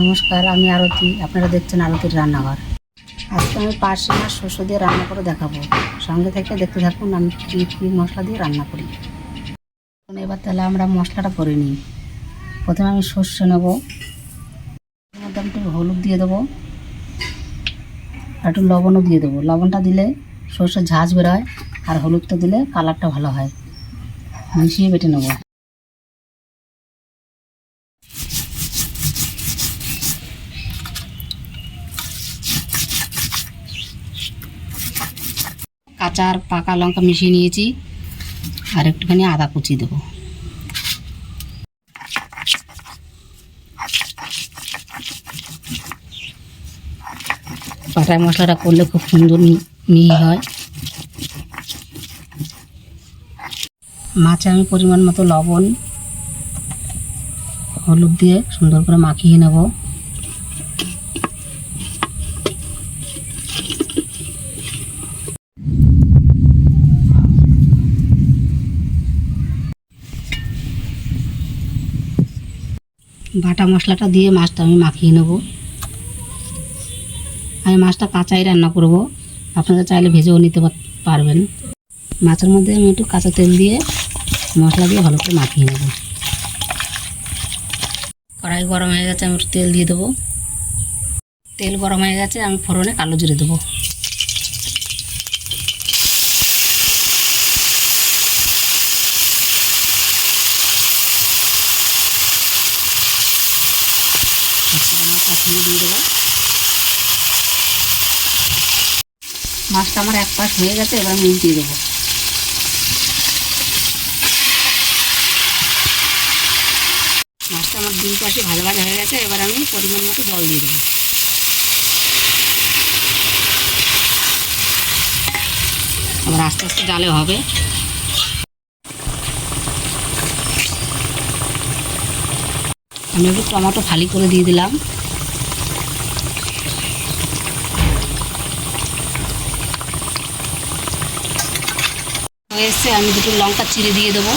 নমস্কার, আমি আরতি। আপনারা দেখছেন আরতির রান্নাঘর। আজকে আমি পার্শে মাছ শস্য দিয়ে রান্না করে দেখাবো। সঙ্গে থেকে দেখতে থাকুন আমি কী কী মশলা দিয়ে রান্না করি। এবার তাহলে আমরা মশলাটা করে নিই। প্রথমে আমি সর্ষে নেব, এর মধ্যে আমি একটু হলুদ দিয়ে দেবো আর একটু লবণও দিয়ে দেবো। লবণটা দিলে সর্ষের ঝাঁঝ বেরোয় আর হলুদটা দিলে কালারটা ভালো হয়। মিশিয়ে বেটে নেবো। কাঁচা আর পাকা লঙ্কা মিশিয়ে নিয়েছি আর একটুখানি আদা কুচি দেবো। বাটার মশলাটা করলে খুব সুন্দর মিহি হয়। মাছে আমি পরিমাণ মতো লবণ হলুদ দিয়ে সুন্দর করে মাখিয়ে নেব। বাটা মশলাটা দিয়ে মাছটা আমি মাখিয়ে নেব। আমি মাছটা কাঁচাই রান্না করব, আপনারা চাইলে ভেজেও নিতে পারবেন। মাছের মধ্যে আমি একটু কাঁচা তেল দিয়ে মশলা দিয়ে ভালো করে মাখিয়ে নেব। কড়াই গরম হয়ে গেছে, আমি একটু তেল দিয়ে দেবো। তেল গরম হয়ে গেছে, আমি ফোড়নে কালো জিরে দেবো। মাছটা দিয়ে দেবো। মাছটা আমার এক পাশ হয়ে গেছে, এবার আমি উল্টিয়ে দেবো। মাছটা আমার দুই পাশে ভাজা ভাজা হয়ে গেছে, এবার আমি পরিমাণ মতো জল দিয়ে দেবো। আবার আস্তে আস্তে জালে হবে। আমি একটু টমেটো ফালি করে দিয়ে দিলাম। হয়ে এসছে, আমি দুটো লঙ্কা চিড়ে দিয়ে দেবো।